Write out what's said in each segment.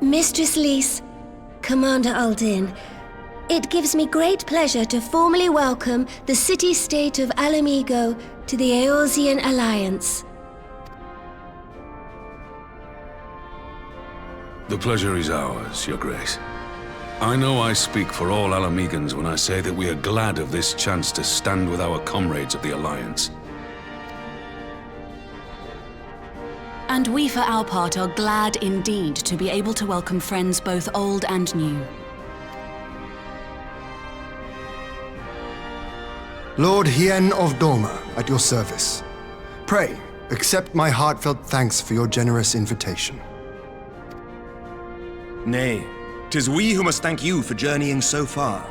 Mistress Lys, Commander Aldin, it gives me great pleasure to formally welcome the city-state of Alamigo to the Eorzean Alliance. The pleasure is ours, Your Grace. I know I speak for all Alamegans when I say that we are glad of this chance to stand with our comrades of the Alliance. And we, for our part, are glad indeed to be able to welcome friends both old and new. Lord Hien of Doma, at your service. Pray, accept my heartfelt thanks for your generous invitation. Nay, 'tis we who must thank you for journeying so far.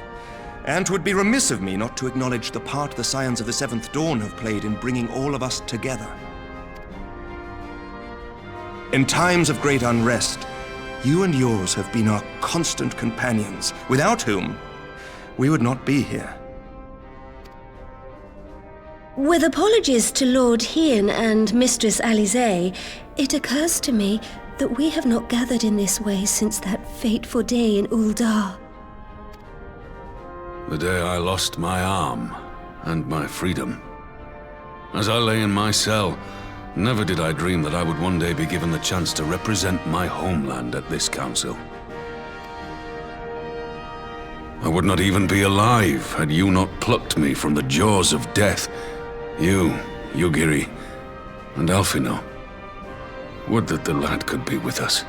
And 'twould be remiss of me not to acknowledge the part the Scions of the Seventh Dawn have played in bringing all of us together. In times of great unrest, you and yours have been our constant companions, without whom we would not be here. With apologies to Lord Hien and Mistress Alisaie, it occurs to me that we have not gathered in this way since that fateful day in Uldar. The day I lost my arm and my freedom. As I lay in my cell, never did I dream that I would one day be given the chance to represent my homeland at this council. I would not even be alive had you not plucked me from the jaws of death. You, Yugiri, and Alphino. Would that the lad could be with us.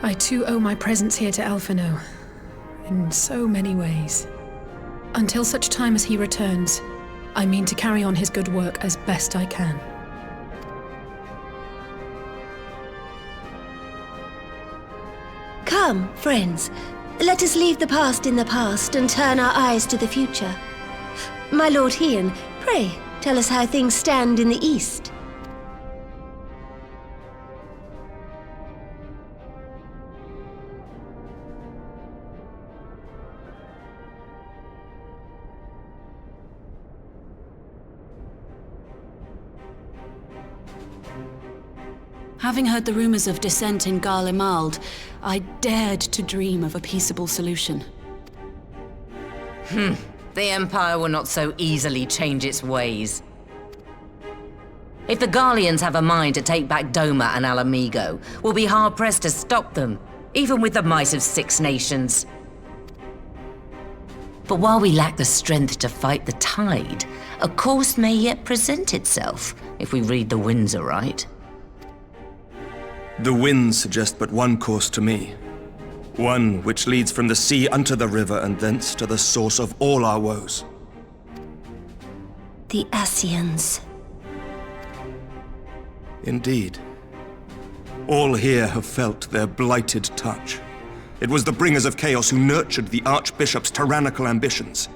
I too owe my presence here to Alphino, in so many ways. Until such time as he returns, I mean to carry on his good work as best I can. Come, friends, let us leave the past in the past and turn our eyes to the future. My Lord Hien, pray, tell us how things stand in the East. Having heard the rumors of dissent in Garlemald, I dared to dream of a peaceable solution. The Empire will not so easily change its ways. If the Garleans have a mind to take back Doma and Alamigo, we'll be hard-pressed to stop them, even with the might of 6 nations. But while we lack the strength to fight the tide, a course may yet present itself, if we read the winds aright. The winds suggest but one course to me. One which leads from the sea unto the river and thence to the source of all our woes. The Ascians. Indeed. All here have felt their blighted touch. It was the bringers of chaos who nurtured the Archbishop's tyrannical ambitions.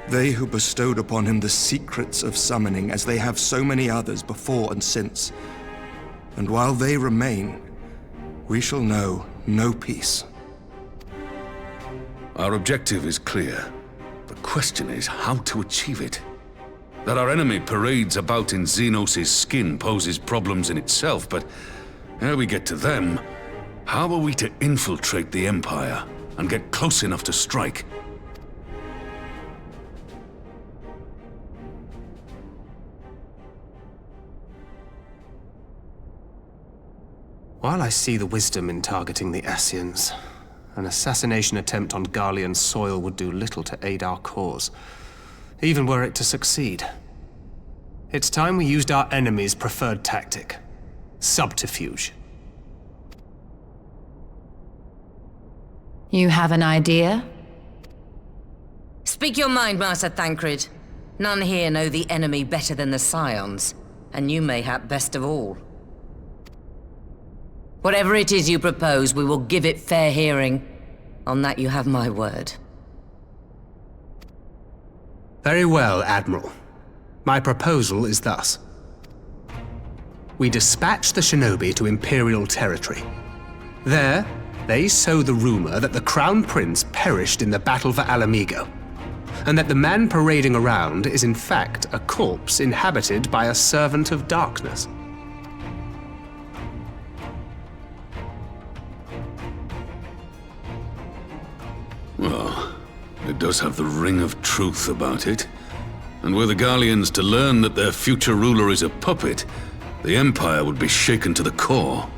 They who bestowed upon him the secrets of summoning, as they have so many others before and since. And while they remain, we shall know no peace. Our objective is clear. The question is how to achieve it. That our enemy parades about in Xenos' skin poses problems in itself, but ere we get to them, how are we to infiltrate the Empire and get close enough to strike? While I see the wisdom in targeting the Ascians, an assassination attempt on Garlean soil would do little to aid our cause, even were it to succeed. It's time we used our enemy's preferred tactic: subterfuge. You have an idea? Speak your mind, Master Thancred. None here know the enemy better than the Scions, and you mayhap best of all. Whatever it is you propose, we will give it fair hearing. On that you have my word. Very well, Admiral. My proposal is thus. We dispatch the shinobi to Imperial territory. There, they sow the rumor that the Crown Prince perished in the battle for Alamigo. and that the man parading around is in fact a corpse inhabited by a servant of darkness. Well, it does have the ring of truth about it. And were the Garleans to learn that their future ruler is a puppet, the Empire would be shaken to the core.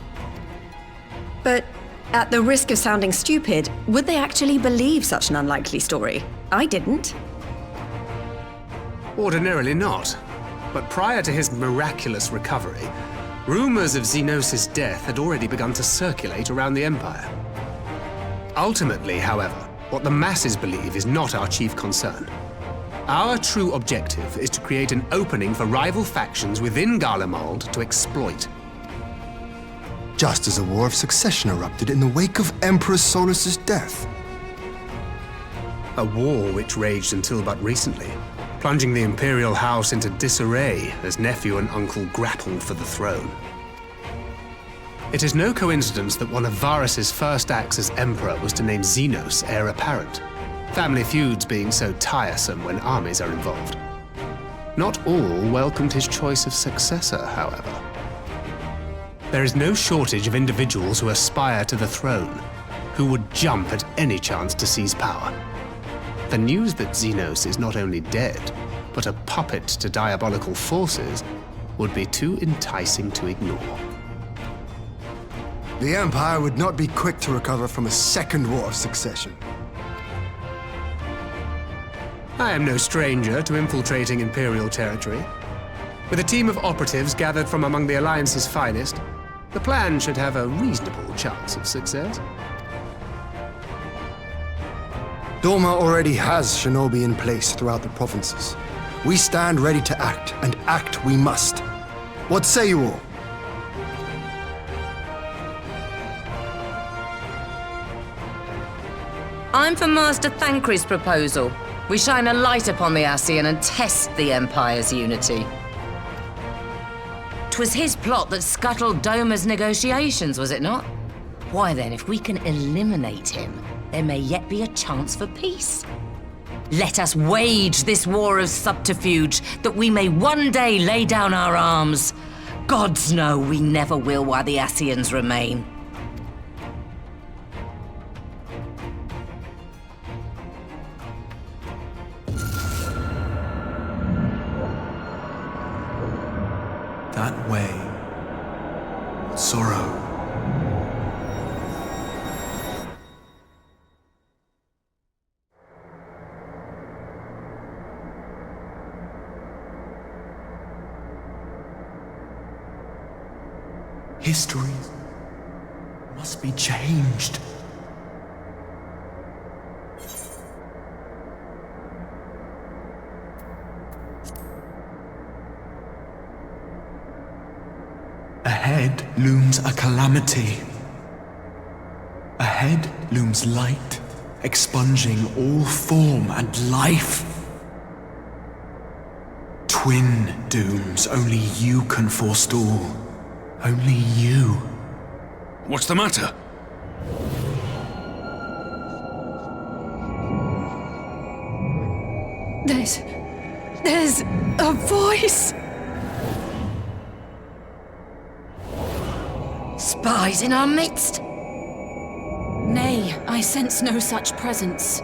But at the risk of sounding stupid, would they actually believe such an unlikely story? I didn't. Ordinarily not. But prior to his miraculous recovery, rumors of Xenos' death had already begun to circulate around the Empire. Ultimately, however, what the masses believe is not our chief concern. Our true objective is to create an opening for rival factions within Garlemald to exploit. Just as a war of succession erupted in the wake of Emperor Solus's death. A war which raged until but recently, plunging the Imperial House into disarray as nephew and uncle grappled for the throne. It is no coincidence that one of Varus's first acts as Emperor was to name Xenos heir apparent, family feuds being so tiresome when armies are involved. Not all welcomed his choice of successor, however. There is no shortage of individuals who aspire to the throne, who would jump at any chance to seize power. The news that Xenos is not only dead, but a puppet to diabolical forces would be too enticing to ignore. The Empire would not be quick to recover from a second war of succession. I am no stranger to infiltrating Imperial territory. With a team of operatives gathered from among the Alliance's finest, the plan should have a reasonable chance of success. Doma already has shinobi in place throughout the provinces. We stand ready to act, and act we must. What say you all? I'm for Master Thancred's proposal. We shine a light upon the Ascian and test the Empire's unity. 'Twas his plot that scuttled Doma's negotiations, was it not? Why then, if we can eliminate him, there may yet be a chance for peace. Let us wage this war of subterfuge, that we may one day lay down our arms. Gods know we never will while the Ascians remain. That way. Sorrow. History must be changed. Ahead looms a calamity. Ahead looms light, expunging all form and life. Twin dooms only you can forestall. Only you. What's the matter? There's a voice! Spies in our midst? Nay, I sense no such presence.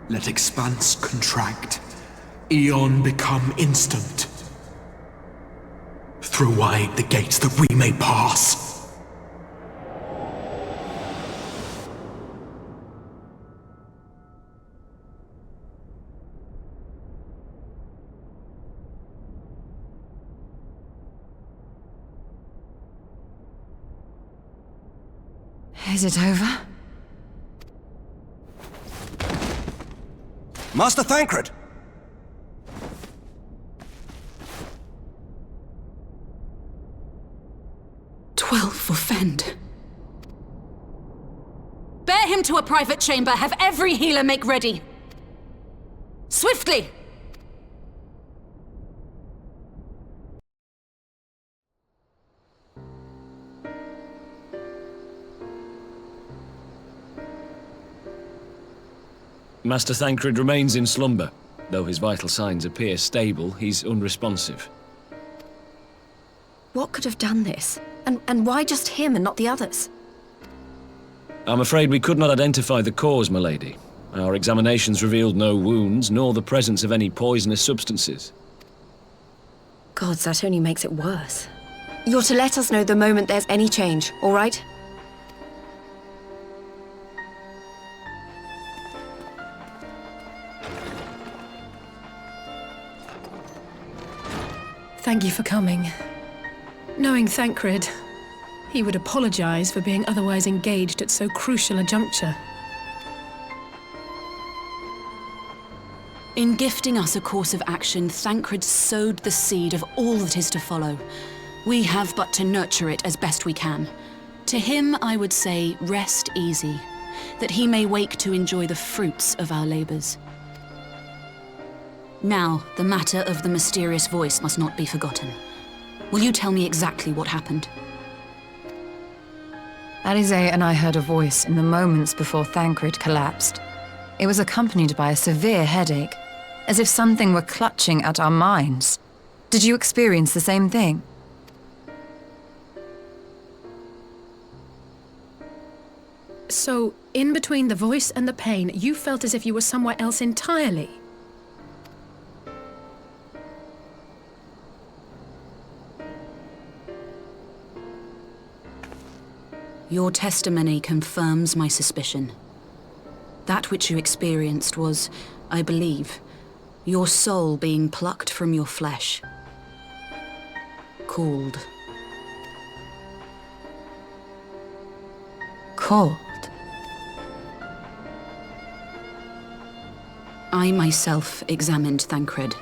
Let expanse contract, eon become instant. Throw wide the gates that we may pass. Is it over? Master Thancred! 12 for Fend. Bear him to a private chamber. Have every healer make ready. Swiftly! Master Thancred remains in slumber. Though his vital signs appear stable, he's unresponsive. What could have done this? And why just him and not the others? I'm afraid we could not identify the cause, my lady. Our examinations revealed no wounds, nor the presence of any poisonous substances. Gods, that only makes it worse. You're to let us know the moment there's any change, all right? Thank you for coming. Knowing Thancred, he would apologize for being otherwise engaged at so crucial a juncture. In gifting us a course of action, Thancred sowed the seed of all that is to follow. We have but to nurture it as best we can. To him, I would say, rest easy, that he may wake to enjoy the fruits of our labors. Now, the matter of the mysterious voice must not be forgotten. Will you tell me exactly what happened? Alize and I heard a voice in the moments before Thancred collapsed. It was accompanied by a severe headache, as if something were clutching at our minds. Did you experience the same thing? So, in between the voice and the pain, you felt as if you were somewhere else entirely? Your testimony confirms my suspicion. That which you experienced was, I believe, your soul being plucked from your flesh. Called. Called? I myself examined Thancred.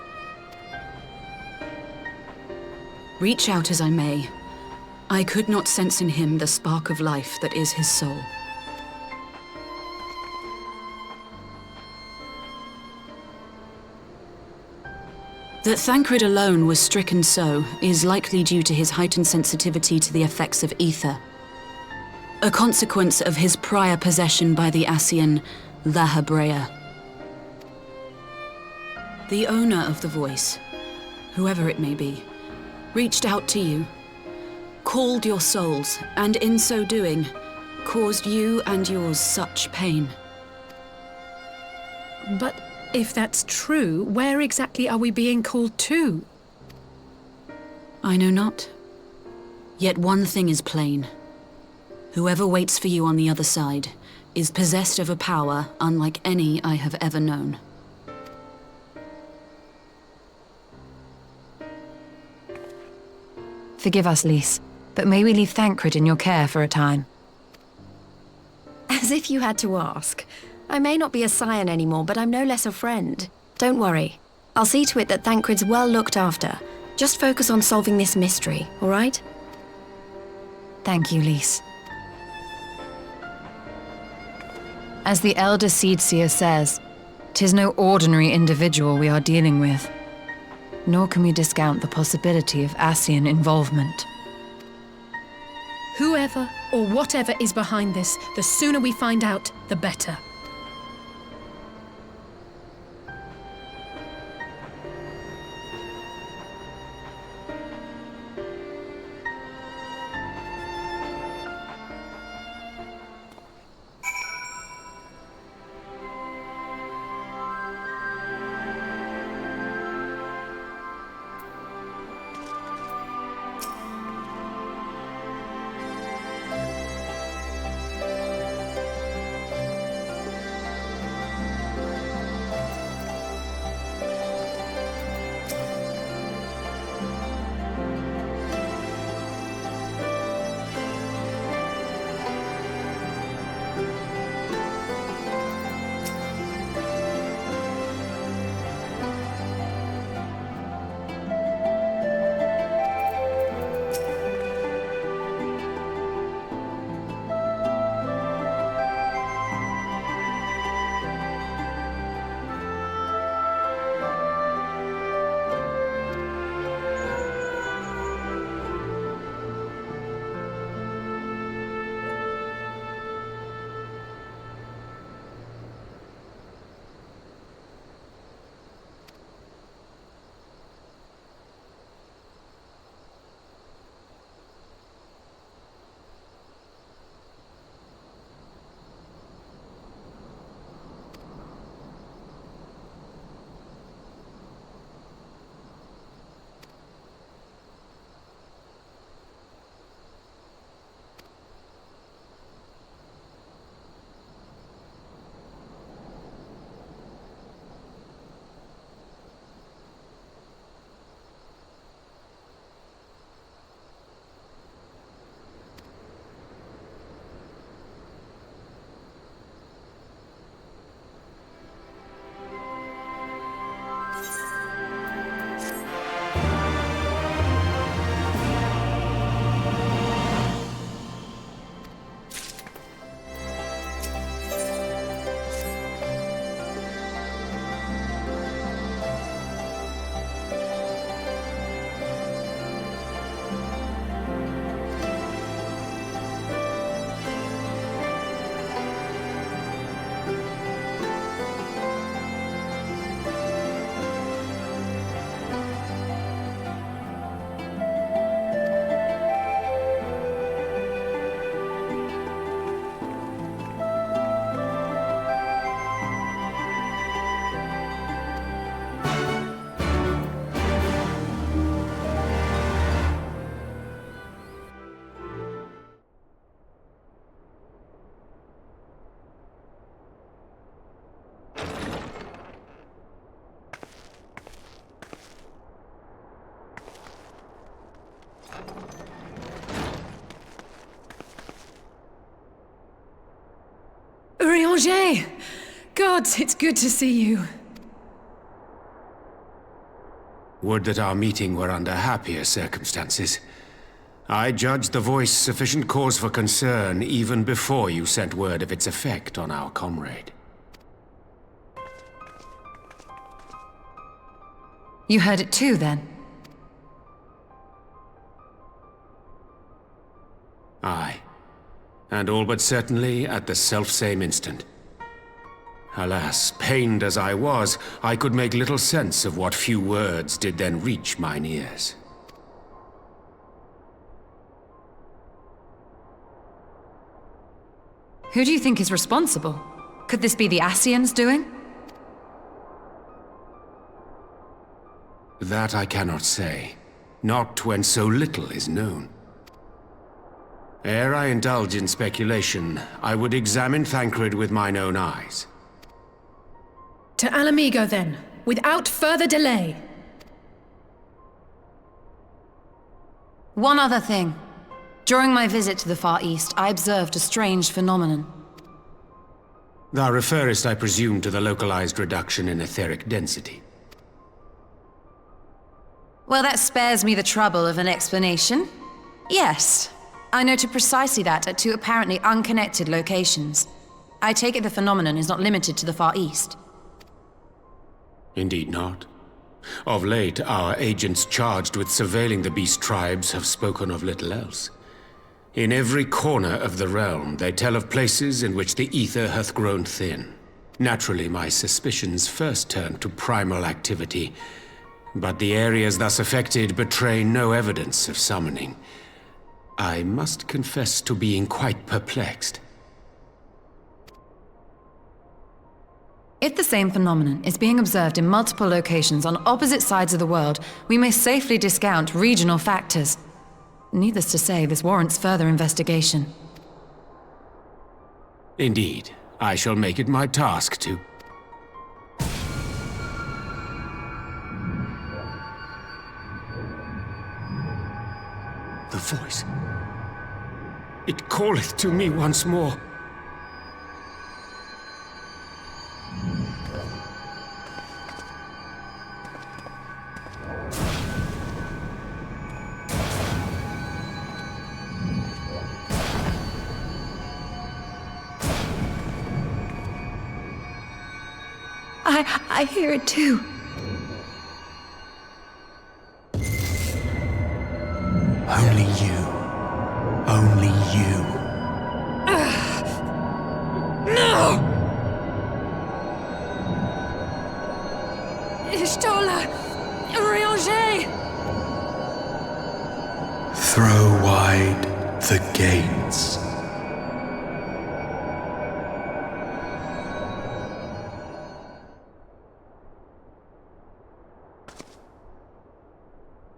Reach out as I may, I could not sense in him the spark of life that is his soul. That Thancred alone was stricken so is likely due to his heightened sensitivity to the effects of ether, a consequence of his prior possession by the Ascian, La Hebrea. The owner of the voice, whoever it may be, reached out to you, called your souls, and in so doing, caused you and yours such pain. But if that's true, where exactly are we being called to? I know not. Yet one thing is plain. Whoever waits for you on the other side is possessed of a power unlike any I have ever known. Forgive us, Lys, but may we leave Thancred in your care for a time? As if you had to ask. I may not be a scion anymore, but I'm no less a friend. Don't worry. I'll see to it that Thancred's well looked after. Just focus on solving this mystery, all right? Thank you, Lys. As the Elder Seedseer says, 'tis no ordinary individual we are dealing with. Nor can we discount the possibility of Ascian involvement. Whoever or whatever is behind this, the sooner we find out, the better. Urianger! Gods, it's good to see you. Would that our meeting were under happier circumstances. I judged the voice sufficient cause for concern even before you sent word of its effect on our comrade. You heard it too, then? Aye. And all but certainly at the selfsame instant. Alas, pained as I was, I could make little sense of what few words did then reach mine ears. Who do you think is responsible? Could this be the Ascians doing? That I cannot say. Not when so little is known. Ere I indulge in speculation, I would examine Thancred with mine own eyes. To Alamigo, then, without further delay. One other thing. During my visit to the Far East, I observed a strange phenomenon. Thou referest, I presume, to the localized reduction in etheric density. Well, that spares me the trouble of an explanation. Yes, I noted precisely that at two apparently unconnected locations. I take it the phenomenon is not limited to the Far East. Indeed not. Of late, our agents charged with surveilling the beast tribes have spoken of little else. In every corner of the realm, they tell of places in which the ether hath grown thin. Naturally, my suspicions first turned to primal activity, but the areas thus affected betray no evidence of summoning. I must confess to being quite perplexed. If the same phenomenon is being observed in multiple locations on opposite sides of the world, we may safely discount regional factors. Needless to say, this warrants further investigation. Indeed, I shall make it my task to... The voice. It calleth to me once more. I hear it too. Only you. Only you. No! Ishtola! Urianger! Throw wide the gates.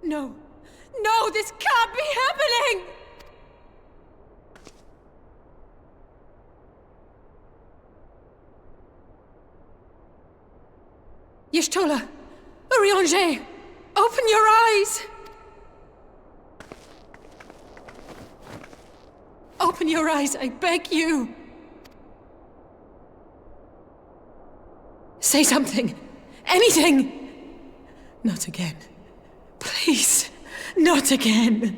No! No, this can't be happening! Y'shtola! Urianger! Open your eyes! Open your eyes, I beg you! Say something! Anything! Not again. Please, not again.